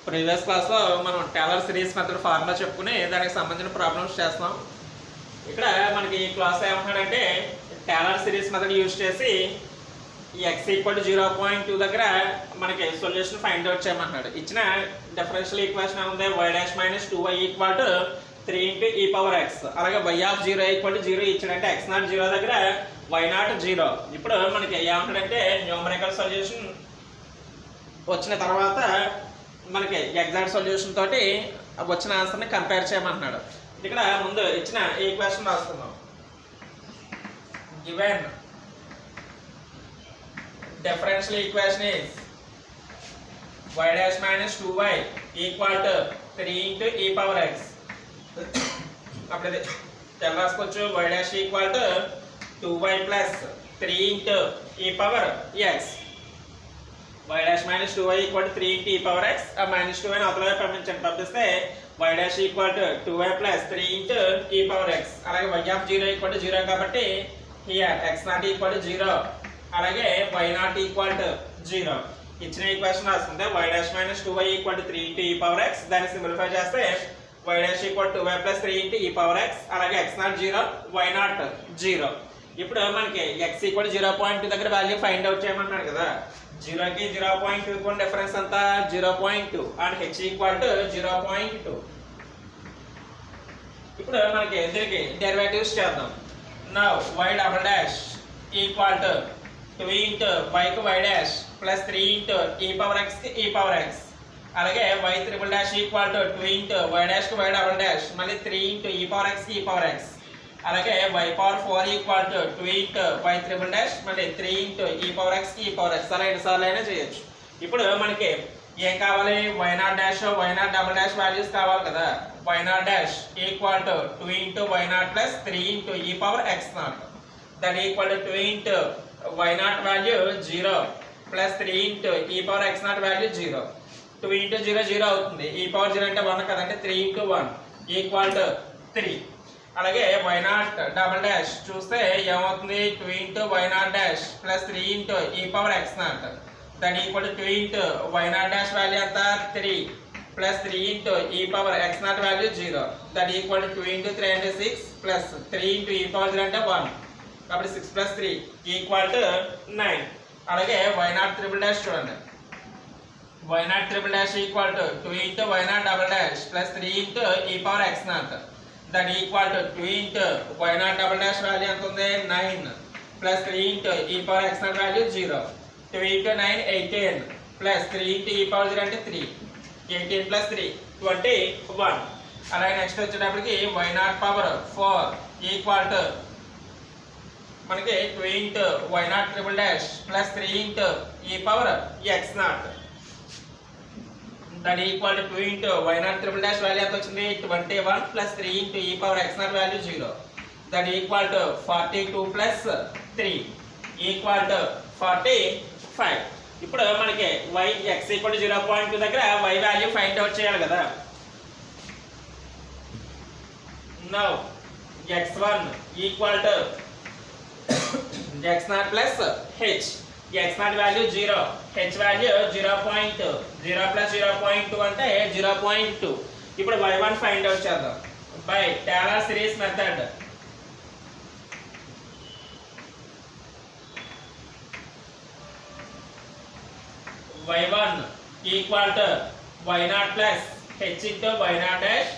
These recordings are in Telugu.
ప్రీవియస్ క్లాస్లో మనం టేలర్ సిరీస్ మెథడ్ ఫార్ములా చెప్పుకుని దానికి సంబంధించిన ప్రాబ్లమ్స్ చేస్తాం. ఇక్కడ మనకి ఈ క్లాస్ ఏమంటాడంటే టేలర్ సిరీస్ మెథడ్ యూజ్ చేసి ఈ x ఈక్వల్ టు 0.2 దగ్గర మనకి సొల్యూషన్ ఫైండ్ అవుట్ చేయమంటున్నాడు. ఇచ్చిన డిఫరెన్షియల్ ఈక్వేషన్ ఏముంది, y dash minus 2y equal to 3 into e power x. అలాగే y ఆఫ్ 0 ఈక్వల్ టు 0 ఇచ్చాడంటే x నాట్ 0 దగ్గర y నాట్ 0. ఇప్పుడు మనకి ఏమంటాడంటే న్యూమరికల్ సొల్యూషన్ వచ్చిన తర్వాత మనకి ఎగ్జాక్ట్ సొల్యూషన్ తోటి వచ్చిన ఆన్సర్ని కంపేర్ చేయమంటున్నాడు. ఇక్కడ ముందు ఇచ్చిన ఈక్వేషన్ రాసుకుందాం. Given differential equation is y dash minus 2y equal to 3 into e power x. అప్పుడు ఎలా రాసుకోవచ్చు, y dash equal to 2y plus 3 into e power x. y dash minus 2y equal to 3 into e power x. ఆ minus 2y ని అవతల వైపు పంపిస్తే y dash equal to 2y plus 3 into e power x. అలాగే y of 0 equal to 0 కాబట్టి here x not equal to 0. అలాగే y నాట్ ఈక్వల్ టు 0. ఇచ్చిన ఈక్వేషన్ రాసుకుంటే y dash minus 2y equal to 3 into e power x. దాన్ని సింప్లిఫై చేస్తే y dash equal to 2y plus 3 into e power x. అలాగే x నాట్ 0, y నాట్ 0. ఇప్పుడు మనకి x ఈక్వల్ 0.2 దగ్గర వాల్యూ ఫైండ్ అవుట్ చేయమంటున్నాడు కదా. 0కి 0.2 కి డిఫరెన్స్ అంతా 0.2 అండ్ h ఈక్వల్ టు 0.2. ఇప్పుడు మనకి దీనికి డెరివేటివ్స్ చేద్దాం. Now y double dash equal to 2 into y కు y dash plus 3 into e power x కి e power x. అలాగే y triple dash equal to 2 into y dash కు y double dash మళ్ళీ 3 into e power x కి e power x. అలాగే y power 4 equal to 2 into y triple dash మళ్ళీ 3 into e power x కి e power x. అలా ఎన్నిసార్లు అయినా చేయొచ్చు. ఇప్పుడు మనకి ఏం కావాలి, y nought dash y nought double dash values కావాలి కదా. y nought dash equal to 2 into y not plus 3 into e power x not. That equal to 2 into y naught value 0 plus 3 into e power x naught value 0. 2 into 0 0 అవుతుంది. e power 0 అంటే 1 కదంటే 3 into 1 ఈక్వల్ టు 3. అలాగే y naught డబుల్ డాష్ చూస్తే ఏమవుతుంది, 2 into y naught dash plus 3 into e power x naught that equal to 2 into y naught dash value ఎంత 3 plus 3 into e power x naught value 0 that equal to 2 into 3 అంటే 6 plus 3 into e power 0 అంటే 1 కాబట్టి 6 plus 3 ఈక్వల్ టు 9. అలాగే y నాట్ ట్రిపుల్ డాష్ చూడండి, y not triple dash equal to 2 into y nought double dash plus 3 into e power x not that equal to 2 into y nought double dash value ఎంత ఉంది 9 plus 3 into e power x not value 0. 2 into 9 18 plus 3 into e power 0 అంటే 3. 18 ప్లస్ 3 21. అలాగే నెక్స్ట్ వచ్చేటప్పటికి y not power 4 equal to మనకి 2 into y not triple dash plus 3 into e power x not that equal to 2 into y not triple dash value ఎంత వచ్చింది 21 plus 3 into e power x not value 0 that equal to 42 plus 3 equal to 45. ఇప్పుడు మనకి y x ఈక్వల్ టు 0.2 దగ్గర y వాల్యూ ఫైండ్ అవుట్ చేయాలి కదా. Now x1 equal to x naught plus h. x naught value 0, h value 0.2. 0 plus 0.2 అంటే 0.2. ఇప్పుడు y1 ఫైండ్ అవుట్ చేద్దాం by Taylor series method. y1 equal to y not plus h into y nought dash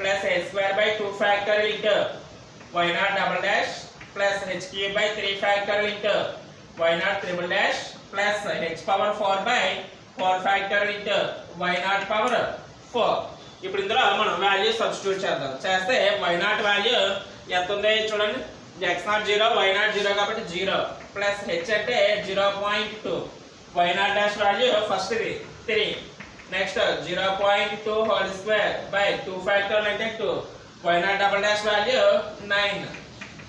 plus h square by 2 factor into y nought double dash plus h cube by 3 factor into y naught triple dash plus h power 4 by 4 factor into y naught power 4. ఇప్పుడు ఇందులో మనం వాల్యూ సబ్స్టిట్యూట్ చేద్దాం. చేస్తే y naught వాల్యూ ఎంత ఉంది చూడండి, x naught 0 y naught 0 కాబట్టి 0 ప్లస్ h అంటే 0.2. y naught dash value first ఇది 3, next 0.2 whole square by 2 factor అంటే 2. y naught double dash value 9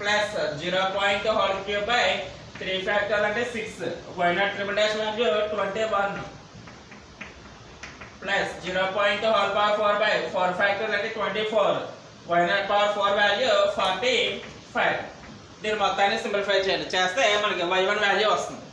plus 0.2 whole cube by 3 factor అంటే 6. y not triple dash value 21 plus 0.2 whole power 4 by 4 factor అంటే 24. y not power 4 value 45. దీని మొత్తాన్ని సింప్లిఫై చేయండి. చేస్తే మనకి y1 వాల్యూ వస్తుంది.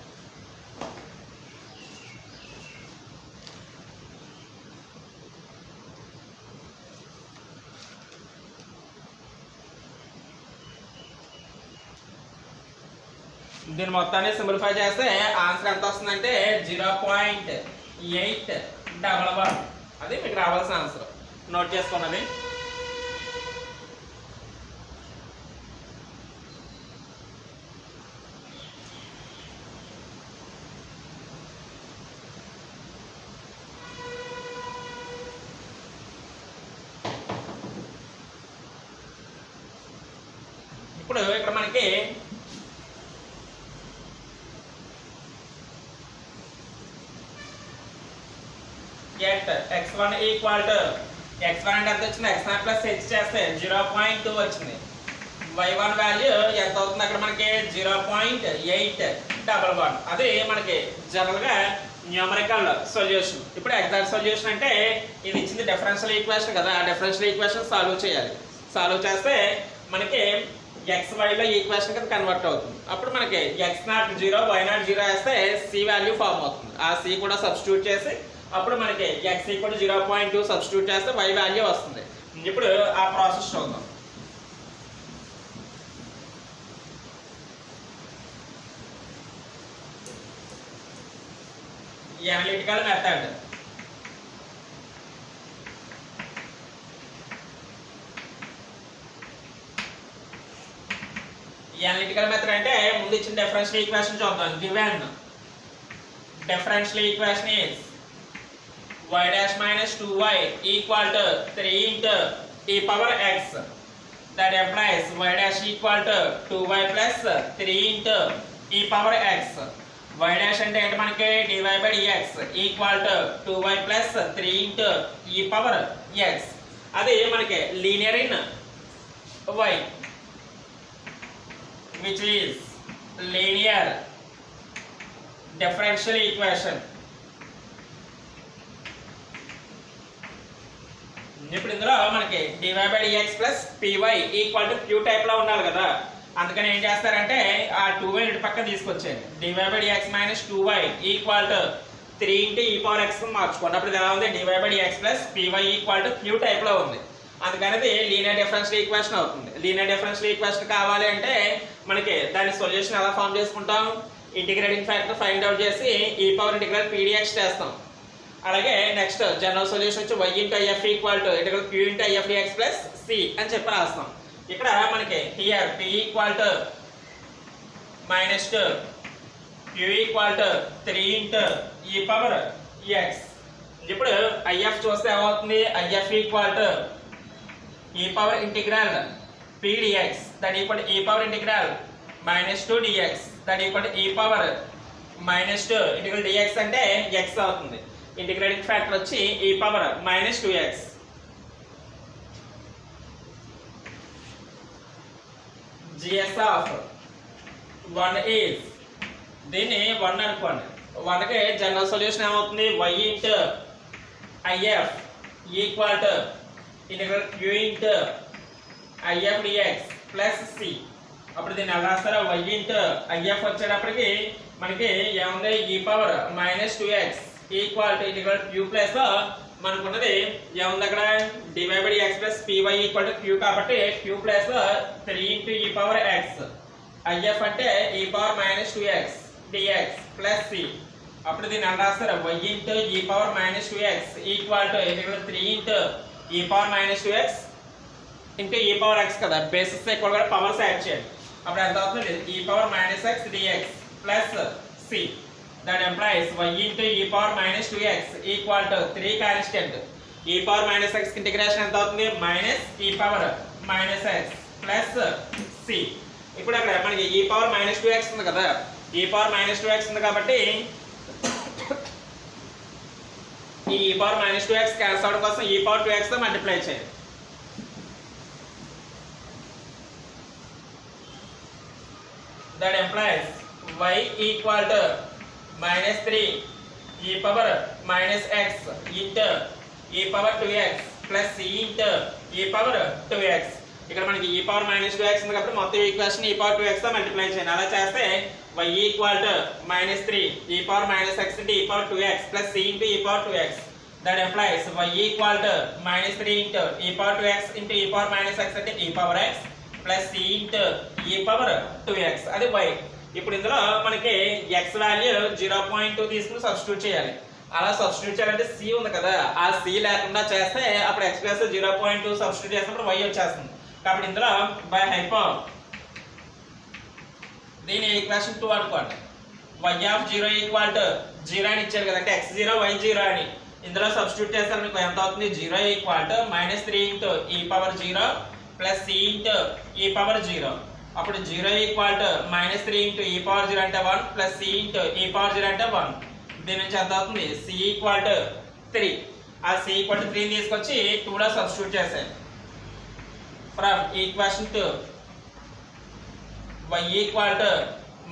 దీని మొత్తాన్ని సింప్లిఫై చేస్తే ఆన్సర్ ఎంత వస్తుందంటే 0.811. అది మీకు రావాల్సిన ఆన్సర్. నోట్ చేసుకున్నది. ఇప్పుడు ఇక్కడ మనకి x1 ఈక్వల్ టు x1 అంటే ఎంత వచ్చింది, x0 ప్లస్ h చేస్తే 0.2 వచ్చింది. y1 వాల్యూ ఎంత అవుతుంది అక్కడ మనకి 0.811. అది మనకి జనరల్గా న్యూమరికల్ సొల్యూషన్. ఇప్పుడు ఎగ్జాక్ట్ సొల్యూషన్ అంటే ఇది ఇచ్చింది డిఫరెన్షియల్ ఈక్వేషన్ కదా, ఆ డిఫరెన్షియల్ ఈక్వేషన్ సాల్వ్ చేయాలి. సాల్వ్ చేస్తే మనకి xyలో ఈక్వేషన్ కింద కన్వర్ట్ అవుతుంది. అప్పుడు మనకి x0 0 y0 0 వేస్తే c వాల్యూ ఫామ్ అవుతుంది. ఆ c కూడా సబ్స్టిట్యూట్ చేసి అప్పుడు మనకి x ఈక్వల్ 0.2 సబ్స్టిట్యూట్ చేస్తే y వాల్యూ వస్తుంది. ఇప్పుడు ఆ ప్రాసెస్ చూద్దాం. Analytical method. అనలిటికల్ మెథడ్ అంటే ముందు ఇచ్చిన డిఫరెన్షియల్ ఈక్వేషన్ చూద్దాం. Given differential equation is y dash minus 2y equal to 3 into e power x. That implies y dash equal to 2y plus 3 into e power x. y dash అంటే ఏంటి మనకి dy by dx equal to 2y plus 3 into e power x. అది మనకి linear in y which is linear differential equation. ఇప్పుడు ఇందులో మనకి dy by dx plus py equal to q type లో ఉండాలి కదా, అందుకని ఏం చేస్తారంటే ఆ 2y ఇటు పక్క తీసుకొచ్చేయండి. dy by dx minus 2y equal to 3 into e power x మార్చుకోండి. అప్పుడు ఇది ఎలా ఉంది, dy by dx plus py equal to q type లో ఉంది. అందుకని ఇది లీనియర్ డిఫరెన్షియల్ ఈక్వేషన్ అవుతుంది. లీనియర్ డిఫరెన్షియల్ ఈక్వేషన్ కావాలి అంటే మనకి దాని సొల్యూషన్ ఎలా ఫామ్ చేసుకుంటాం, ఇంటిగ్రేటింగ్ ఫ్యాక్టర్ ఫైండ్ అవుట్ చేసి e పవర్ ఇంటిగ్రల్ pdx చేస్తాం. అలాగే నెక్స్ట్ జనరల్ సొల్యూషన్ వచ్చి y into if equal to integral q into if dx plus c అని చెప్పి రాస్తాం. ఇక్కడ మనకి here p equal to -2 q equal to 3 into e power x. ఇప్పుడు if చూస్తే ఏమవుతుంది, if equal to e power integral p dx that equal to e power integral -2 dx that equal to e power -2 integral dx అంటే x అవుతుంది. ఇంటిగ్రేటింగ్ ఫ్యాక్టర్ వచ్చి e power -2x. gs of 1 is, దీన్ని 1 అనుకోండి. 1కి జనరల్ సొల్యూషన్ ఏమవుతుంది, y into if equal to integral q into if dx plus c. అప్పుడు దీన్ని ఎలా రాస్తారో y into if వచ్చేటప్పటికి మనకి ఏముంది, e power -2x equal to integral q plus మనకున్నది ఏముంది అక్కడ dy by dx plus py equal to q కాబట్టి q plus 3 into e power x. if అంటే e power -2x dx plus c. అప్పుడు దీన్ని ఎలా రాస్తారు, y into e power -2x equal to integral 3 into e power -2x into e power x కదా, బేసిస్ ఈక్వల్ గా పవర్స్ యాడ్ చేయండి. అప్పుడు ఎంత అవుతుంది, e power -x dx plus c. That implies y into e power -2x equal to 3 constant. e power -x integration ఎంత అవుతుంది, -e power -x plus c. ఇప్పుడు అక్కడ మనకి e power -2x ఉంది కదా, e power -2x ఉంది కాబట్టి ఈ e power -2x క్యాన్సిల్ అవడం కోసం e power 2x తో మల్టిప్లై చేయండి. That implies y equal to -3 e power -x into e power 2x plus c into e power 2x. ఇక్కడ మనకి e power -2x ఉంది కాబట్టి మొత్తం ఈక్వేషన్ e power 2x తో మల్టిప్లై చేయండి. అలా చేస్తే y equal to -3 e power -x into e power 2x plus c into e power 2x. That implies y equal to -3 into e power 2x into e power -x అంటే e power x plus c into e power 2x. అది y. ఇప్పుడు ఇందులో మనకి x వాల్యూ 0.2 తీసుకుని సబ్స్టిట్యూట్ చేయాలి. అలా సబ్స్టిట్యూట్ చేయాలంటే c ఉంది కదా, ఆ c లేకుండా చేస్తే అప్పుడు x ప్లస్ 0.2 సబ్స్టిట్యూట్ చేసినప్పుడు y వచ్చేస్తుంది. కాబట్టి ఇందులో బై హైపో దీని ఈక్వేషన్ 2 అనుకోండి. y ఆఫ్ 0 ఈక్వల్ టు 0 అని ఇచ్చారు కదా, అంటే x 0 y 0 అని ఇందులో సబ్స్టిట్యూట్ చేస్తారు. మీకు ఎంత అవుతుంది? 0 equal to -3 into e power 0 plus c into e power 0. అప్పుడు 0 equal to -3 into e power 0 అంటే 1 plus c into e power 0 అంటే 1. దీని నుంచి ఎంత అవుతుంది? c equal to 3. ఆ c ఈక్వల్ టు 3 తీసుకొచ్చి 2 లో సబ్స్టిట్యూట్ చేశారు. From equation 2 y equal to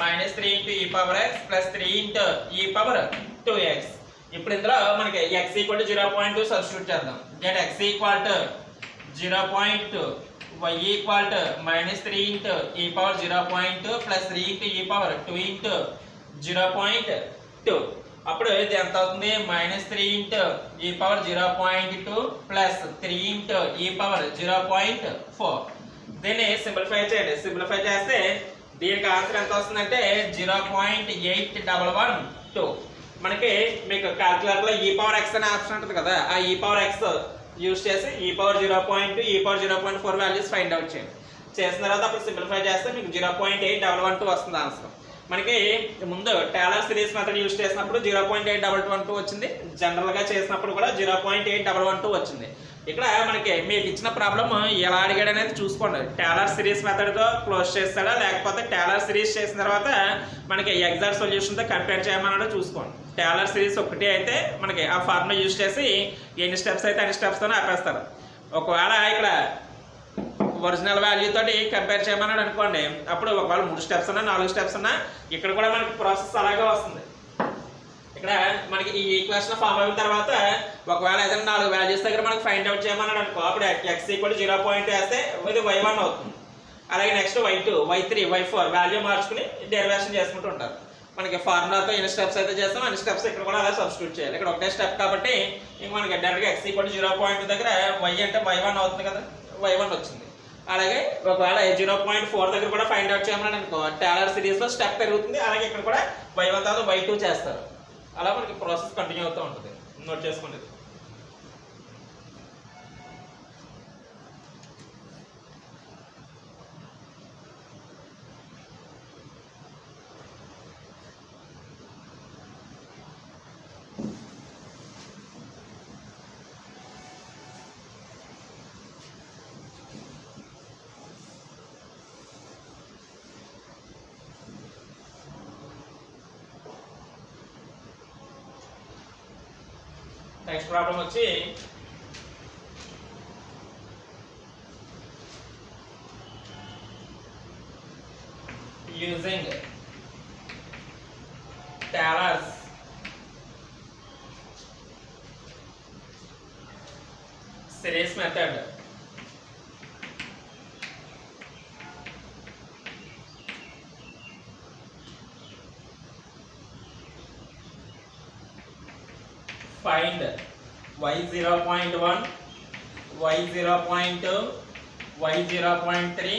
-3 into e power x plus 3 into e power 2x. ఇప్పుడు ఇందులో మనకి x ఈక్వల్ టు 0.2 సబ్స్టిట్యూట్ చేద్దాం. Get x equal to 0.2 y equal to -3 into e power 0.2 plus 3 into e power 2 into 0.2. అప్పుడు ఇది ఎంత అవుతుంది? -3 into e power 0.2 plus 3 into e power 0.4. దీన్ని సింప్లిఫై చేయండి. సింప్లిఫై చేస్తే దీనికి ఆన్సర్ ఎంత వస్తుందంటే 0.8112. మనకి మీకు క్యాల్కులేటర్లో e పవర్ x అనే ఆప్షన్ ఉంటుంది కదా, ఆ e పవర్ x యూస్ చేసి e power 0.2 e power 0.4 values find out చేయండి. చేసిన తర్వాత అప్పుడు సింప్లిఫై చేస్తే మీకు 0.8112 వస్తుంది ఆన్సర్. మనకి ముందు టేలర్ సిరీస్ మెథడ్ యూస్ చేసినప్పుడు 0.8112 వచ్చింది, జనరల్గా చేసినప్పుడు కూడా 0.8112 వచ్చింది. ఇక్కడ మనకి మీకు ఇచ్చిన ప్రాబ్లమ్ ఎలా అడిగాడు అనేది చూసుకోండి. టేలర్ సిరీస్ మెథడ్తో క్లోజ్ చేస్తాడా, లేకపోతే టేలర్ సిరీస్ చేసిన తర్వాత మనకి ఎగ్జాక్ట్ సొల్యూషన్తో కంపేర్ చేయమన్నాడో చూసుకోండి. టేలర్ సిరీస్ ఒకటి అయితే మనకి ఆ ఫార్ములా యూస్ చేసి ఎన్ని స్టెప్స్ అయితే అన్ని స్టెప్స్తోనే ఆపేస్తారు. ఒకవేళ ఇక్కడ ఒరిజినల్ వాల్యూ తోటి కంపేర్ చేయమన్నాడు అనుకోండి, అప్పుడు ఒకవేళ 3 స్టెప్స్ ఉన్నా 4 స్టెప్స్ ఉన్నా ఇక్కడ కూడా మనకి ప్రాసెస్ అలాగే వస్తుంది. ఇక్కడ మనకి ఈ ఈక్వేషన్ ఫామ్ అయిన తర్వాత ఒకవేళ ఏదైనా 4 వాల్యూస్ దగ్గర మనకి ఫైండ్ అవుట్ చేయమన్నాడు అనుకో, అప్పుడు x ఈక్వల్ 0.2 వేస్తే ఇది y1 అవుతుంది. అలాగే next y2 y3 y4 value మార్చుకుని డెరివేషన్ చేసుకుంటూ ఉంటారు. మనకి ఫార్ములాతో ఎన్ని స్టెప్స్ అయితే చేస్తాం అన్ని స్టెప్స్ ఇక్కడ కూడా అలా సబ్స్టిట్యూట్ చేయాలి. ఇక్కడ ఒకటే స్టెప్ కాబట్టి ఇంక మనకి డైరెక్ట్గా x ఈక్వల్ 0.2 దగ్గర y అంటే y1 అవుతుంది కదా, y1 వచ్చింది. అలాగే ఒకవేళ 0.4 దగ్గర కూడా ఫైండ్ అవుట్ చేయమన్నాడు అనుకో, టేలర్ సిరీస్లో స్టెప్ పెరుగుతుంది. అలాగే ఇక్కడ కూడా y1 తర్వాత y2 చేస్తారు. అలా మనకి ప్రాసెస్ కంటిన్యూ అవుతూ ఉంటుంది. నోట్ చేసుకోండి. నెక్స్ట్ ప్రాబ్లం వచ్చి using tailors series method find y 0.1 y 0.2 y 0.3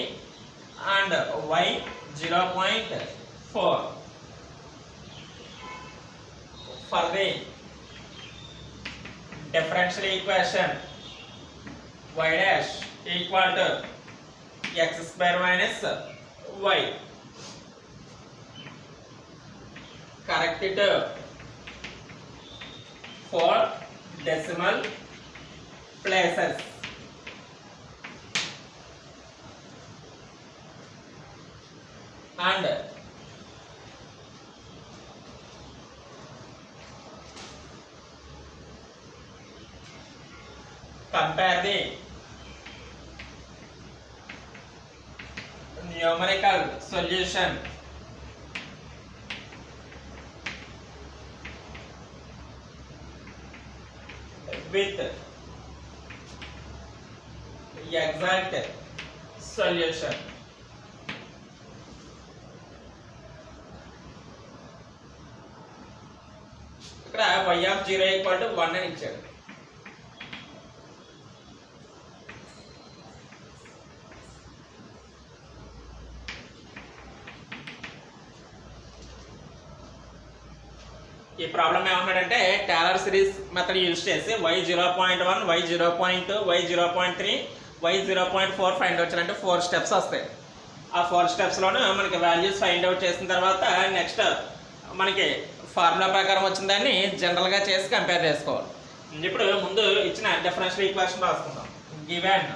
and y 0.4 for the differential equation y dash equal to x square minus y. Correct it for decimal places. And compare the numerical solution with exact solution. ఇక్కడ y of 0 equal to 1 అని ఇచ్చాడు. ఈ ప్రాబ్లం ఏమన్నాడంటే టేలర్ సిరీస్ మెథడ్ యూజ్ చేసి y0.1 y0.2 y0.3 y0.4 find out చేయాలంటే 4 స్టెప్స్ వస్తాయి. ఆ 4 స్టెప్స్లోనూ మనకి వాల్యూస్ ఫైండ్ అవుట్ చేసిన తర్వాత నెక్స్ట్ మనకి ఫార్ములా ప్రకారం వచ్చిన దాన్ని జనరల్గా చేసి కంపేర్ చేసుకోవాలి. ఇప్పుడు ముందు ఇచ్చిన డిఫరెన్షియల్ ఈక్వేషన్ రాసుకుందాం. Given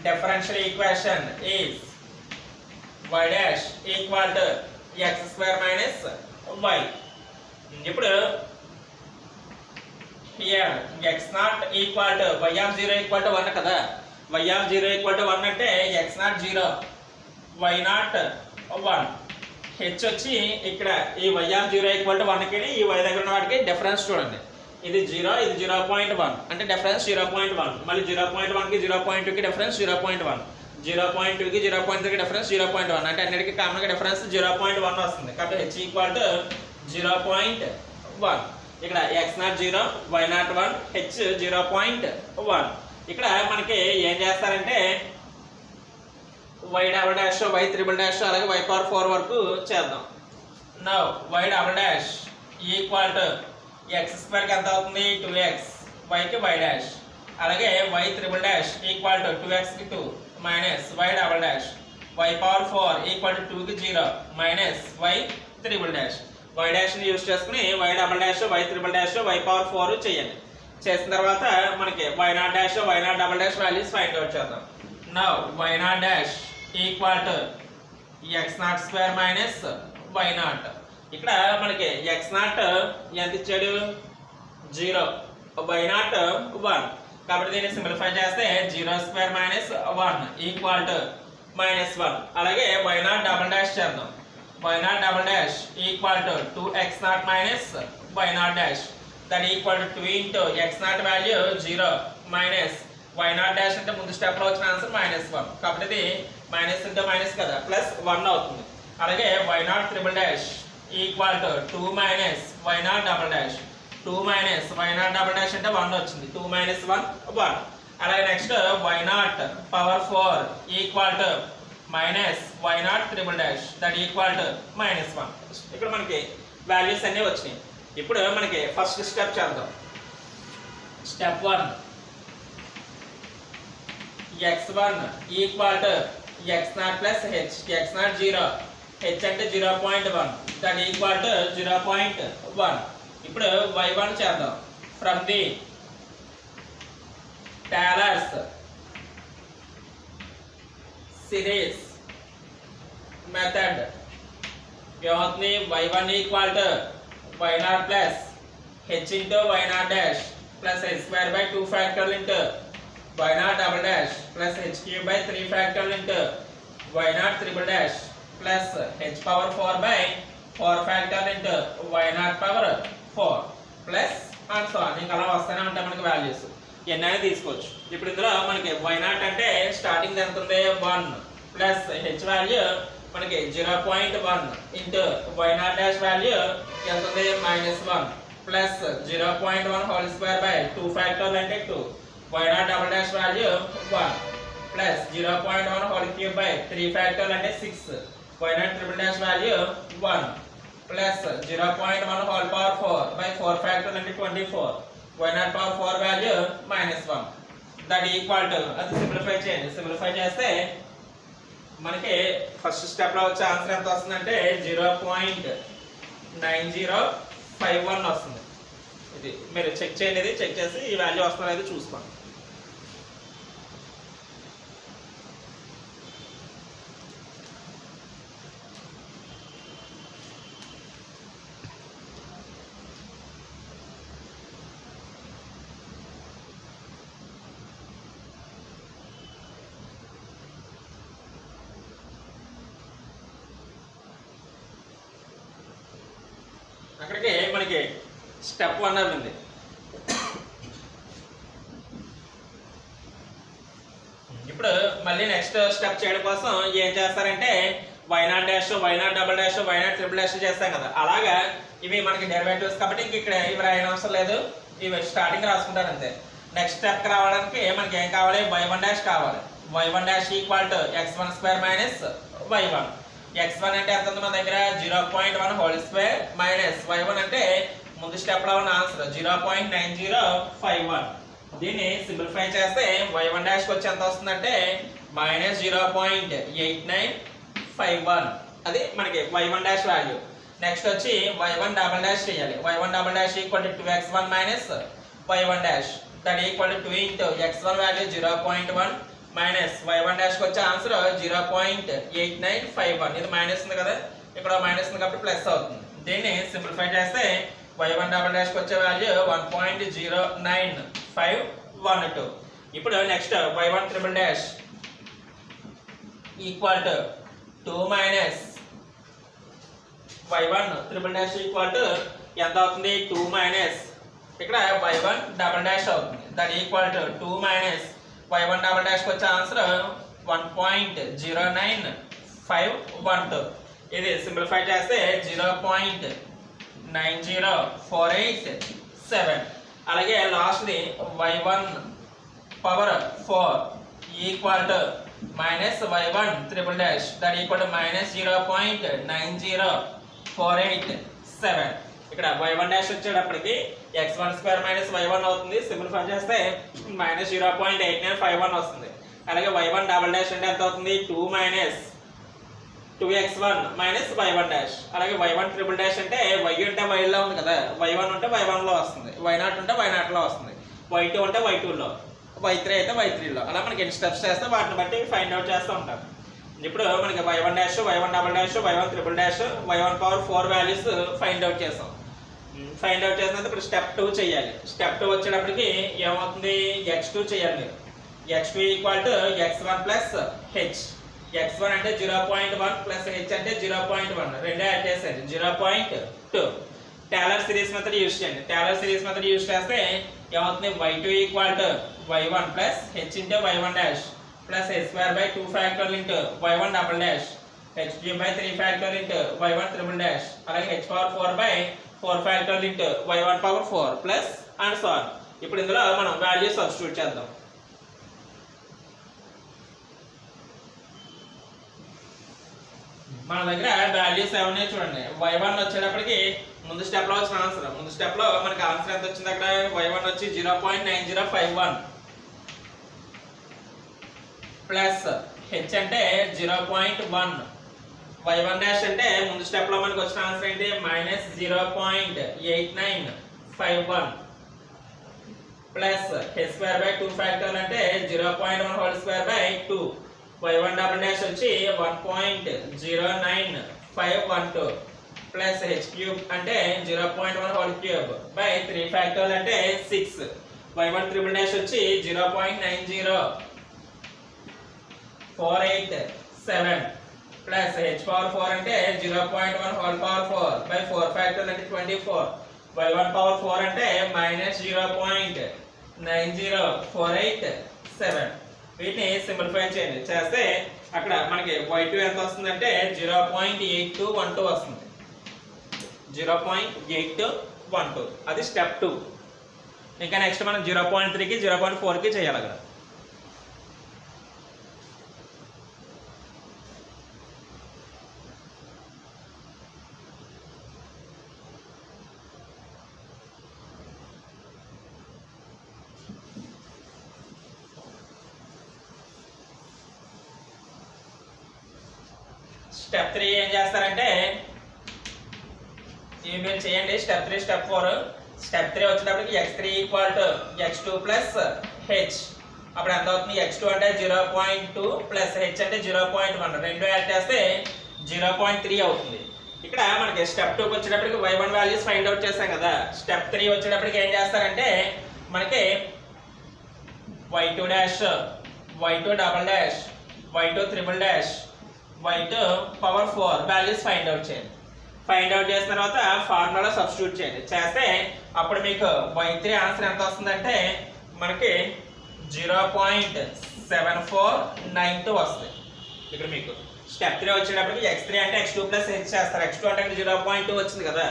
differential equation is y dash equal to x square minus y. ఇప్పుడు here x nought equal to y of 0 equal to 1 కదా. y ఆఫ్ 0 ఈక్వల్ టు 1 అంటే x not 0 y not 1. h వచ్చి ఇక్కడ ఈ y ఆఫ్ 0 ఈక్వల్ టు 1 కి ఈ y దగ్గర ఉన్న వాటికి డిఫరెన్స్ చూడండి. ఇది 0 ఇది 0.1 అంటే డిఫరెన్స్ 0.1. మళ్ళీ 0.1 కి 0.2 కి డిఫరెన్స్ 0.1. 0.2 కి 0.3 కి డిఫరెన్స్ 0.1 అంటే అన్నిటికీ కామన్ గా డిఫరెన్స్ 0.1 వస్తుంది. కాబట్టి h ఈక్వల్ టు 0.1. ఇక్కడ x not 0 y not 1 h 0.1. ఇక్కడ మనకి ఏం చేస్తారంటే y double dash y triple dash అలాగే y పవర్ 4 వరకు చేద్దాం. Now y double dash equal to x square కి ఎంత అవుతుంది 2x, y కి y డాష్, అలాగే y triple dash equal to 2x కి 2 minus y double dash, y power 4 equal to 2 కి 0 minus y triple dash. y dash ని యూస్ చేసుకుని y double dash y triple dash y power 4 చేయండి. చేసిన తర్వాత మనకి y nought dash y nought double dash values find out చేద్దాం. Now y nought dash equal to x nought square minus y nought. ఇక్కడ మనకి x నాట్ ఎంత ఇచ్చాడు 0, y నాట్ 1. కాబట్టి దీన్ని సింప్లిఫై చేస్తే 0 square minus 1 equal to minus 1. అలాగే y నాట్ డబుల్ డాష్ చేద్దాం. y nought double dash equal to 2x not minus y nought dash that equal to 2 into x not value 0 minus y nought dash అంటే ముందు స్టెప్ లో వచ్చిన ఆన్సర్ -1. కాబట్టి ఇది మైనస్ ఇంటూ మైనస్ కదా ప్లస్ 1 అవుతుంది. అలాగే y not triple dash equal to 2 minus y nought double dash, 2 minus y nought double dash అంటే 1 వచ్చింది. 2 మైనస్ 1 1. అలాగే next y not power 4 equal to minus y not triple dash that equal to -1. ఇక్కడ మనకి వాల్యూస్ అన్నీ వచ్చినాయి. ఇప్పుడు మనకి ఫస్ట్ స్టెప్ చేద్దాం. Step 1 x1 equal to x not plus h, x not 0 h అంటే 0.1 దట్ ఈక్వల్ టు 0.1. ఇప్పుడు y1 చేద్దాం. From the tailors series method ఏమవుతుంది y1 equal to y not plus h into y nought dash plus h square by 2 factorial into y nought double dash plus h cube by 3 factorial into y not triple dash plus h power 4 by 4 factorial into y not power 4 plus and so on. ఇంకా అలా వస్తూనే ఉంటాయి మనకి వాల్యూస్. ఎన్నైనా తీసుకోవచ్చు. ఇప్పుడు ఇందులో మనకి y నాట్ అంటే స్టార్టింగ్ ఎంత ఉంది 1 ప్లస్ h వాల్యూ మనకి 0.1 into y nought dash value ఎంత ఉంది -1 plus 0.1 whole square by 2 factorial అంటే 2, y nought double dash value 1 plus 0.1 whole cube by 3 factorial అంటే 6, y not triple dash value 1 plus 0.1 whole power 4 by 4 factorial అంటే 24, y not power 4 value -1 that equal to. అది సింప్లిఫై చేయండి. సింప్లిఫై చేస్తే మనకి ఫస్ట్ స్టెప్ లో వచ్చే ఆన్సర్ ఎంత వస్తుందంటే 0.9051 వస్తుంది. ఇది మీరు చెక్ చేయండి. ఇది చెక్ చేసి ఈ వాల్యూ వస్తుందో లేదో చూసుకోండి. అక్కడికి మనకి స్టెప్ 1 ఉంది. ఇప్పుడు మళ్ళీ నెక్స్ట్ స్టెప్ చేయడం కోసం ఏం చేస్తారంటే y nought dash y nought double dash y not triple dash చేస్తాం కదా. అలాగా ఇవి మనకి డెరివేటివ్స్ కాబట్టి ఇంక ఇక్కడ ఇవి రాయడం అవసరం లేదు. ఇవి స్టార్టింగ్ రాసుకుంటారు అంతే. నెక్స్ట్ స్టెప్ రావడానికి మనకి ఏం కావాలి y1 డాష్ కావాలి. y1 dash equal to x1 square minus y1. x1 అంటే ఎంత ఉంది మన దగ్గర 0.1 హోల్ స్క్వేర్ మైనస్ y1 అంటే ముందు స్టెప్ లో ఉన్న ఆన్సర్ 0.9051. దీన్ని సింప్లిఫై చేస్తే y1 డాష్ వచ్చి ఎంత వస్తుందంటే -0.8951. అది మనకి y1 డాష్ వాల్యూ. నెక్స్ట్ వచ్చి y1 డబుల్ డాష్ చేయాలి. y1 double dash equal to 2x1 minus y1 dash that equal to 2 into x1 value 0.1 minus y1 dash వచ్చే ఆన్సర్ 0.8951. ఇది మైనస్ ఉంది కదా, ఇక్కడ మైనస్ ఉంది కాబట్టి ప్లస్ అవుతుంది. దీన్ని సింప్లిఫై చేస్తే y1 డబుల్ డాష్ వచ్చే వాల్యూ 1.09512. ఇప్పుడు next y1 triple dash equal to 2 minus y1 triple dash equal to ఎంత అవుతుంది 2 మైనస్ ఇక్కడ y1 డబుల్ డాష్ అవుతుంది. That equal to 2 minus y1 double dash వచ్చే ఆన్సర్ 1.09512. ఇది సింప్లిఫై చేస్తే 0.90487. అలాగే లాస్ట్ది y1 power 4 equal to minus y1 triple dash that equal to -0.904887. ఇక్కడ y1 డాష్ వచ్చేటప్పటికి x1 స్క్వేర్ మైనస్ y1 అవుతుంది. సింప్లిఫై చేస్తే -0.8951 వస్తుంది. అలాగే y1 డబుల్ డాష్ అంటే ఎంత అవుతుంది 2 minus 2x1 minus y1 dash. అలాగే y1 ట్రిపుల్ డాష్ అంటే y ఉంటే y లో ఉంది కదా, y1 ఉంటే y1 లో వస్తుంది, y0 ఉంటే y0 లో వస్తుంది, y2 ఉంటే y2 లో, y3 అయితే y3 లో. అలా మనకి ఎన్ని స్టెప్స్ చేస్తే వాటిని బట్టి ఫైండ్ అవుట్ చేస్తూ ఉంటాం. ఇప్పుడు మనకి y1 dash y1 double dash y1 triple dash y1 power 4 values find out చేస్తాం. ఫైండ్ అవుట్ చేసినంత ఇప్పుడు స్టెప్ 2 చేయాలి. స్టెప్ 2 వచ్చేటప్పటికి ఏమవుతుంది x2 చేయాలి మీరు. x2 equal to x1 plus h. x1 అంటే 0.1 ప్లస్ h అంటే 0.1 రెండు యాడ్ చేసేది 0.2. టేలర్ సిరీస్ మెథడ్ యూజ్ చేయండి. టేలర్ సిరీస్ మెథడ్ యూజ్ చేస్తే ఏమవుతుంది y2 equal to y1 plus h into y1 dash plus h square by 2 factorial into y1 double dash h cube by 3 factorial into y1 triple dash అలాగే h power 4 by 4 factorial into y1 power 4 plus and so on. ఇప్పుడు ఇందులో మనం వాల్యూస్ సబ్స్టిట్యూట్ చేద్దాం. మన దగ్గర వాల్యూస్ ఏమన్నాయి చూడండి. y1 వచ్చేటప్పటికి ముందు స్టెప్ లో వచ్చిన ఆన్సర్, ముందు స్టెప్ లో మనకి ఆన్సర్ ఎంత వచ్చింది అక్కడ y1 వచ్చి 0.9051 ప్లస్ h అంటే 0.1, y1 డాష్ అంటే ముందు స్టెప్ లో మనకి వచ్చిన ఆన్సర్ ఏంటి -0.8951 plus h square by 2 factorial అంటే 0.1 whole square by 2, y1 double dash వచ్చి 1.09512 ప్లస్ h క్యూబ్ అంటే 0.1 హోల్ క్యూబ్ బై 3 ఫ్యాక్టోరియల్ అంటే 6, y1 ట్రిపుల్ డాష్ వచ్చి 0.90487 ప్లస్ h పవర్ 4 అంటే 0.1 హోల్ పవర్ 4 బై 4 ఫ్యాక్టోరియల్ అంటే 24, y1 పవర్ 4 అంటే -0.90487. వీటిని సింప్లిఫై చేయండి. చేస్తే అక్కడ మనకి y2 ఎంత వస్తుందంటే 0.8212 వస్తుంది. 0.8212 అది స్టెప్ 2. ఇంకా నెక్స్ట్ మనం 0.3కి 0.4కి చేయాలి అక్కడ. స్టెప్ 3 ఏం చేస్తారంటే ఇవి మీరు చేయండి. Step 3 step 4. స్టెప్ 3 వచ్చేటప్పటికి x3 equal to x2 plus h. అప్పుడు ఎంత అవుతుంది x2 అంటే 0.2 ప్లస్ h అంటే 0.1 రెండు యాడ్ చేస్తే 0.3 అవుతుంది. ఇక్కడ మనకి స్టెప్ 2కి వచ్చేటప్పటికి y1 వాల్యూస్ ఫైండ్ అవుట్ చేస్తాం కదా. స్టెప్ 3 వచ్చేటప్పటికి ఏం చేస్తారంటే మనకి y2 dash y2 double dash y2 triple dash y2 power 4 values find out చేయండి. ఫైండ్ అవుట్ చేసిన తర్వాత ఫార్ములా సబ్స్టిట్యూట్ చేయండి. చేస్తే అప్పుడు మీకు y3 ఆన్సర్ ఎంత వస్తుందంటే మనకి 0.7492 వస్తుంది. ఇక్కడ మీకు స్టెప్ 3 వచ్చేటప్పటికి x3 అంటే x2 ప్లస్ h చేస్తారు. x2 అంటే 0.2 వచ్చింది కదా,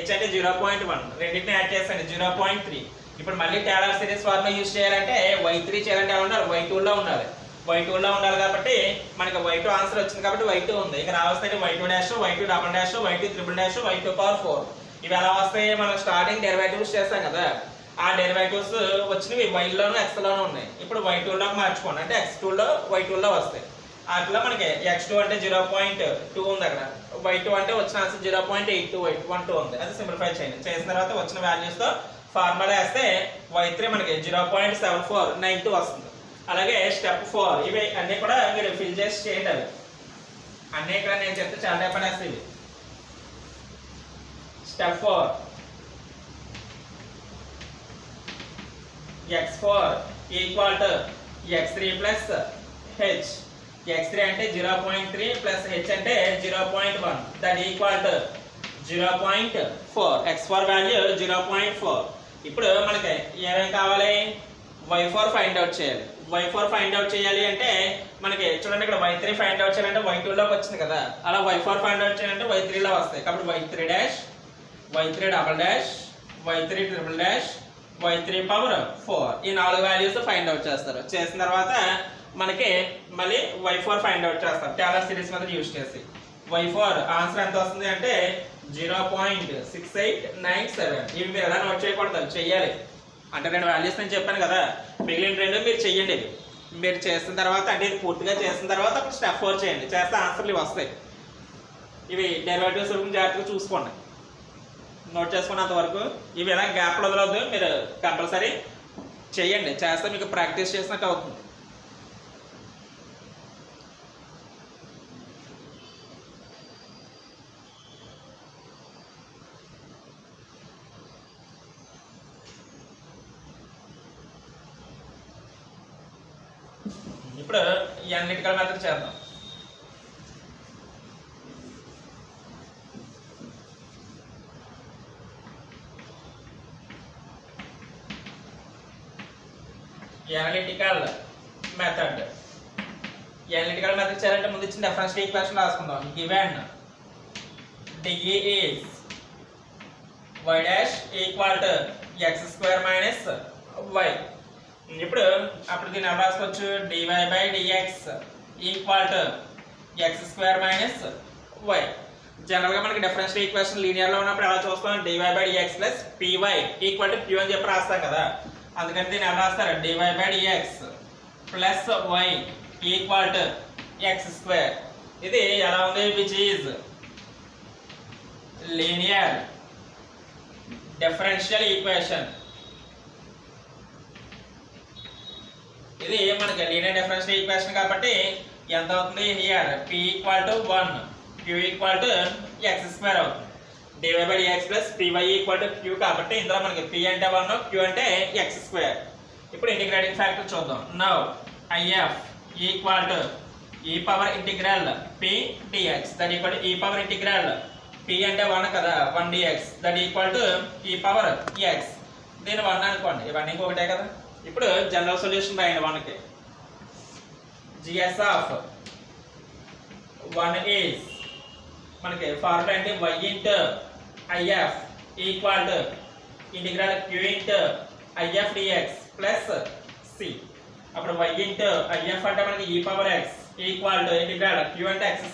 h అంటే 0.1 రెండింటిని యాడ్ చేస్తాండి 0.3. ఇప్పుడు మళ్ళీ టేలర్ సిరీస్ ఫార్ములా యూజ్ చేయాలంటే y3 చేయాలంటే ఉండాలి y2 లో ఉండాలి. y2 లో ఉండాలి కాబట్టి మనకి y2 ఆన్సర్ వచ్చింది కాబట్టి y2 ఉంది. ఇక రావాల్సిన y2 dash, y2 double dash, y2 triple dash, y2 power 4. ఇవి ఎలా వస్తాయి? మనం స్టార్టింగ్ డెరివేటివ్స్ చేస్తాం కదా, ఆ డెరివేటివ్స్ వచ్చినవి y లోను x లోను ఉన్నాయి. ఇప్పుడు y2 లోకి మార్చుకోండి, అంటే x2 లో y2 లో వస్తాయి. అట్లా మనకి x2 అంటే 0.2 ఉంది అక్కడ, y2 అంటే వచ్చిన ఆన్సర్ 0.8212 ఉంది. అది సింప్లిఫై చేయండి. చేసిన తర్వాత వచ్చిన వాల్యూస్ తో ఫార్ములా వేస్తే y3 మనకి 0.7492 వస్తుంది. అలాగే స్టెప్ 4 ఇవి అన్ని కూడా మీరు ఫిల్ చేసి చేయండి. అవి అన్నీ ఇక్కడ నేను చెప్తే చాలా టైప్ అనేసి. ఇవి step 4 x4 equal to x3 plus h. x3 అంటే 0.3 ప్లస్ h అంటే 0.1, that equal to 0.4. x4 value 0.4. ఇప్పుడు మనకి ఏమేం కావాలి? y4 ఫైండ్ అవుట్ చేయాలి. y4 ఫైండ్ అవుట్ చేయాలి అంటే మనకి చూడండి, ఇక్కడ y3 ఫైండ్ అవుట్ చేయాలంటే y2 లోకి వచ్చింది కదా, అలా y4 ఫైండ్ అవుట్ చేయాలంటే y3 లో వస్తాయి. కాబట్టి y3 dash, y3 double dash, y3 triple dash, y3 power 4. ఈ 4 వాల్యూస్ ఫైండ్ అవుట్ చేస్తారు. చేసిన తర్వాత మనకి మళ్ళీ y4 ఫైండ్ అవుట్ చేస్తారు టేలర్ సిరీస్ మెథడ్ యూజ్ చేసి. y4 ఆన్సర్ ఎంత వస్తుంది అంటే 0.6897. ఇవి మీరు ఎలా నోట్ చేయకూడదు, చెయ్యాలి. అంటే 2 వాల్యూస్ నేను చెప్పాను కదా, మిగిలిన 2 మీరు చెయ్యండి. ఇవి మీరు చేసిన తర్వాత, అంటే ఇది పూర్తిగా చేసిన తర్వాత అప్పుడు స్టెప్ 4 చేయండి. చేస్తే ఆన్సర్లు ఇవి వస్తాయి. ఇవి డెరివేటివ్స్ జాగ్రత్తగా చూసుకోండి, నోట్ చేసుకున్నంత వరకు. ఇవి ఎలా గ్యాప్లో వదలవద్దు, మీరు కంపల్సరీ చేయండి. చేస్తే మీకు ప్రాక్టీస్ చేసినట్టు అవుతుంది. ఇప్పుడు ఈ అనలిటికల్ మెథడ్ చేద్దాం. అనలిటికల్ మెథడ్ చేయాలంటే ముందు ఇచ్చిన డిఫరెన్షియల్ ఈక్వేషన్ రాసుకుందాం. Given DE is y dash equal to x² minus y. ఇప్పుడు అప్పుడు దీన్ని ఎలా రాసుకోవచ్చు? dy by dx equal to x² minus y. జనరల్గా మనకి డిఫరెన్షియల్ ఈక్వేషన్ లీనియర్లో ఉన్నప్పుడు ఎలా చూస్తాం? dy by dx plus py equal to q అని చెప్పి రాస్తాం కదా, అందుకని దీన్ని ఎలా రాస్తారు? dy by dx plus y equal to x². ఇది ఎలా ఉంది? Which is linear differential equation. ఇది మనకి లీనియర్ డిఫరెన్షియల్ ఈక్వేషన్ కాబట్టి ఎంత అవుతుంది? Here p equal to 1, q equal to x² అవుతుంది. dy by dx plus py equal to q కాబట్టి ఇందులో మనకి p అంటే 1, q అంటే x². ఇప్పుడు ఇంటిగ్రేటింగ్ ఫ్యాక్టర్ చూద్దాం. Now if equal to e power integral p dx that equal to e power integral p అంటే 1 కదా, 1 dx that equal to e power x. దీని 1 అనుకోండి, ఇవన్నీ ఒకటే కదా. ఇప్పుడు జనరల్ సొల్యూషన్ రాయండి 1కి. gs ఆఫ్ 1 ఈజ్ మనకి ఫార్ములా అంటే y into if equal to integral q into if dx plus c. అప్పుడు y ఇంటూ if అంటే మనకి e power x equal to integral q అంటే x²,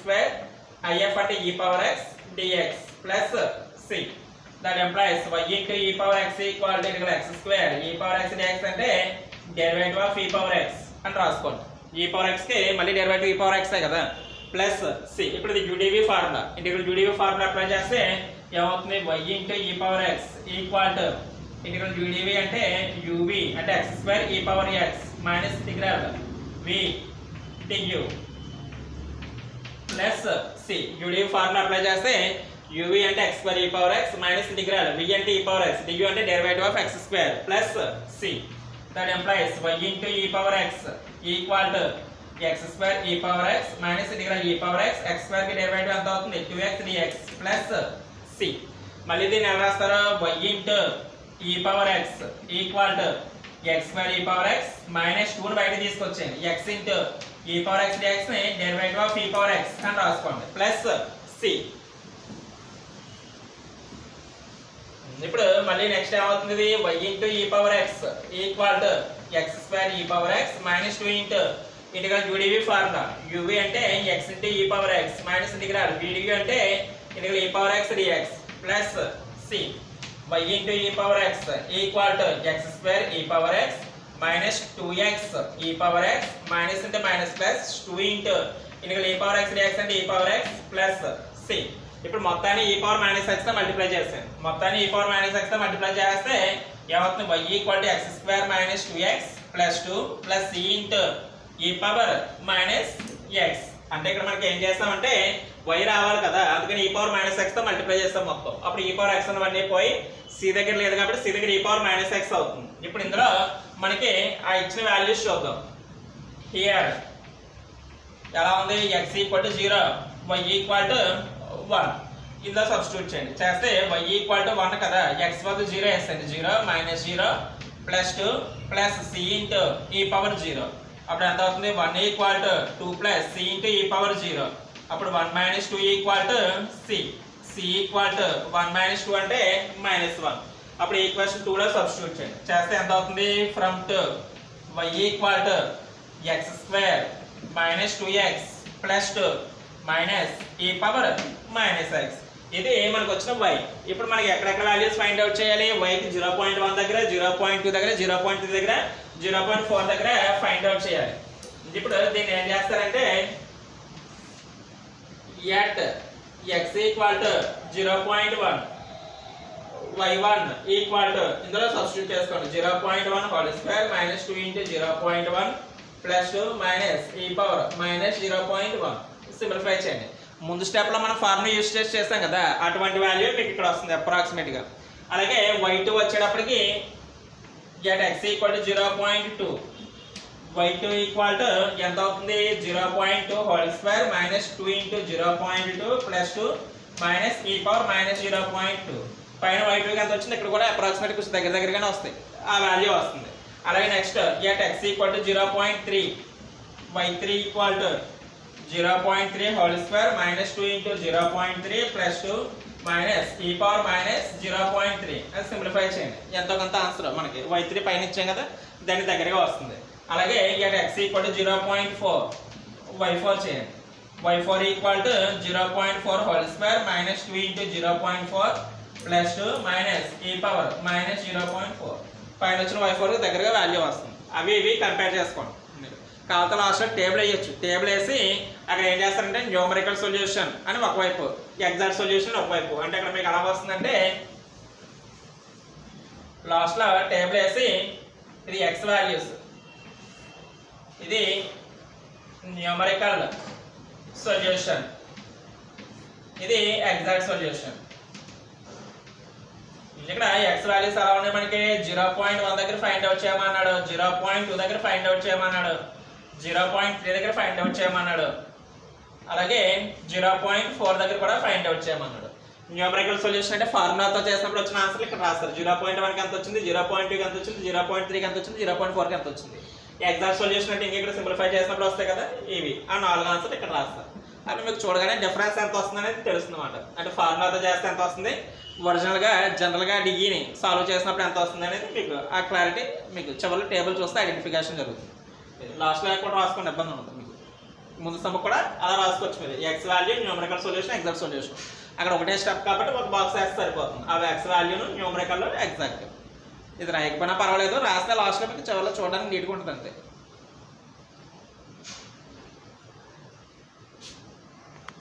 if అంటే e power x dx plus c. That implies y into e power x equal to x². e power x dx అంటే derivative of e power x అని రాసుకోండి. e power x కి మళ్ళీ డెరివేటివ్ e power x కదా, ప్లస్ c. ఇప్పుడు ఇది udv formula, integral udv formula apply చేస్తే ఏమవుతుంది? y into e power x equal to integral udv అంటే uv అంటే x² e power x minus integral v du plus c. udv formula apply చేస్తే uv అంటే x² e power x minus integral v అంటే e power x du అంటే derivative of x² plus c. That implies y into e power x equal to x² e power x minus integral e power x x² కి డెరివేటివ్ ఎంత అవుతుంది? 2x dx plus c. మళ్ళీ దీన్ని ఎలా రాస్తారు? y into e power x equal to x² e power x minus 2 ని బయట తీసుకొచ్చేయండి. x into e power x dx ని derivative of e power x అని రాసుకోండి ప్లస్ c. ఇప్పుడు మళ్ళీ నెక్స్ట్ ఏమవుతుంది? y into e power x equal to x² e power x minus 2 into integral u dv formula. Uv అంటే x into e power x minus integral vdv అంటే integral e power x dx plus c y into e power x equal to x square e power x minus 2x e power x minus into minus plus 2 into integral e power x dx అంటే ఈ పవర్ x ప్లస్ c. ఇప్పుడు మొత్తాన్ని ఈ పవర్ మైనస్ x తో మల్టిప్లై చేస్తాను. మొత్తాన్ని ఈ పవర్ మైనస్ x తో మల్టిప్లై చేస్తే ఏమవుతుంది? y equal to x square minus 2x plus 2 plus c into e power minus x. అంటే ఇక్కడ మనకి ఏం చేస్తామంటే y రావాలి కదా, అందుకని ఈ పవర్ మైనస్ x తో మల్టిప్లై చేస్తాం మొత్తం. అప్పుడు ఈ పవర్ x అన్నవన్నీ పోయి c దగ్గర లేదు కాబట్టి c దగ్గర ఈ పవర్ మైనస్ x అవుతుంది. ఇప్పుడు ఇందులో మనకి ఆ ఇచ్చిన వాల్యూస్ చూద్దాం. హియర్ ఎలా ఉంది? x equal to 0 y equal to 1 ఇందులో సబ్స్టిట్యూట్ చేయండి. చేస్తే y ఈక్వల్ టు 1 కదా, x వద్ద 0 వేస్తుంది. 0 minus 0 plus 2 plus c into e power 0. అప్పుడు ఎంత అవుతుంది? 1 equal to 2 plus c into e power 0. అప్పుడు 1 minus 2 equal to c. c equal to 1 minus 2 అంటే మైనస్ 1. అప్పుడు ఈక్వేషన్ 2 లో సబ్స్టిట్యూట్ చేయండి. చేస్తే ఎంత అవుతుంది? From to y equal to x square minus 2x plus 2 minus ఈ పవర్ మైనస్ x. ఇది మనకు వచ్చిన y. ఇప్పుడు మనకి ఎక్కడెక్కడ వాల్యూస్ ఫైండ్ అవుట్ చేయాలి? y కి 0.1 దగ్గర, 0.2 దగ్గర, 0.3 దగ్గర, 0.4 దగ్గర ఫైండ్ అవుట్ చేయాలి. ఇప్పుడు దీన్ని ఏం చేస్తారంటే at x equal to 0.1 y1 equal to ఇందులో సబ్స్టిట్యూట్ చేసుకోండి. 0.1 whole square minus 2 into 0.1 plus 2 minus ఈ పవర్ మైనస్ 0.1. సింప్లిఫై చేయండి. ముందు స్టెప్ లో మనం ఫార్ములా యూస్ చేస్తాం కదా, అటువంటి వాల్యూ మీకు ఇక్కడ వస్తుంది అప్రాక్సిమేట్ గా. అలాగే y2 వచ్చేటప్పటికి get x equal to 0.2 y2 equal to ఎంత అవుతుంది? 0.2 whole square minus 2 into 0.2 plus 2 minus ఈ పవర్ మైనస్ 0.2. పైన y2 కి ఎంత వచ్చింది? ఇక్కడ కూడా అప్రాక్సిమేట్ కొంచెం దగ్గర దగ్గరగానే వస్తాయి, ఆ వాల్యూ వస్తుంది. అలాగే next get x equal to 0.3 y3 equal to 0.3 whole square minus 2 into 0.3 plus 2 minus ఈ పవర్ మైనస్ 0.3. అది సింప్లిఫై చేయండి. ఎంతో కొంత ఆన్సర్ మనకి y3 పైన ఇచ్చాం కదా, దాని దగ్గరగా వస్తుంది. అలాగే ఇక్కడ x ఈక్వల్ టు 0.4 y4 చేయండి. y4 equal to 0.4 whole square minus 2 into 0.4 plus 2 minus ఈ పవర్ మైనస్ 0.4. పైన వచ్చిన y4 దగ్గరగా వాల్యూ వస్తుంది. అవి ఇవి కంపేర్ చేసుకోండి. కావాలంటే లాస్ట్ టేబుల్ వేయచ్చు. టేబుల్ వేసి అక్కడ ఏం చేస్తారంటే న్యూమరికల్ సొల్యూషన్ అని ఒకవైపు, ఎగ్జాక్ట్ సొల్యూషన్ ఒకవైపు. అంటే అక్కడ మీకు ఎలా వస్తుందంటే లాస్ట్లో టేబుల్ వేసి ఇది ఎక్స్ వాల్యూస్, ఇది న్యూమరికల్ సొల్యూషన్, ఇది ఎగ్జాక్ట్ సొల్యూషన్. ఇక్కడ ఎక్స్ వాల్యూస్ ఎలా ఉన్నాయి మనకి? 0.1 దగ్గర ఫైండ్ అవుట్ చేయమన్నాడు, 0.2 దగ్గర ఫైండ్ అవుట్ చేయమన్నాడు, 0.3 దగ్గర ఫైండ్ అవుట్ చేయమన్నాడు, అలాగే 0.4 దగ్గర కూడా ఫైండ్ అవుట్ చేయమన్నాడు. న్యూమరికల్ సొల్యూషన్ అంటే ఫార్ములాతో చేసినప్పుడు వచ్చిన ఆన్సర్ ఇక్కడ రాస్తారు. 0.1 కి ఎంత వచ్చింది, 0.2 కి ఎంత వచ్చింది, 0.3 కి ఎంత వచ్చింది, 0.4 కి ఎంత వచ్చింది. ఎగ్జాక్ట్ సొల్యూషన్ అంటే ఇక్కడ సింప్లిఫై చేసినప్పుడు వస్తాయి కదా, ఇవి ఆ 4 ఆన్సర్ ఇక్కడ రాస్తారు. అప్పుడు మీకు చూడగానే డిఫరెన్స్ ఎంత వస్తుంది అనేది తెలుస్తుంది అన్నమాట. అంటే ఫార్ములాతో చేస్తే ఎంత వస్తుంది, ఒరిజినల్గా జనరల్గా డిగ్రీని సాల్వ్ చేసినప్పుడు ఎంత వస్తుంది అనేది మీకు ఆ క్లారిటీ మీకు చివరిలో టేబుల్ చూస్తే ఐడెంటిఫికేషన్ జరుగుతుంది. లాస్ట్లో కూడా రాసుకోండి, ఇబ్బంది ఉంటుంది మీకు. ముందు సమ్ కూడా అలా రాసుకోవచ్చు మీరు. X value, numerical solution, exact solution. అక్కడ ఒకటే స్టెప్ కాబట్టి ఒక బాక్స్ వేస్తే సరిపోతుంది. అవి ఎక్స్ వాల్యూను, న్యూమరికల్లో ఎగ్జాక్ట్. ఇది రాయకపోయినా పర్వాలేదు, రాస్తే లాస్ట్లో మీకు చివరిలో చూడడానికి నీట్గా ఉంటుంది అంతే.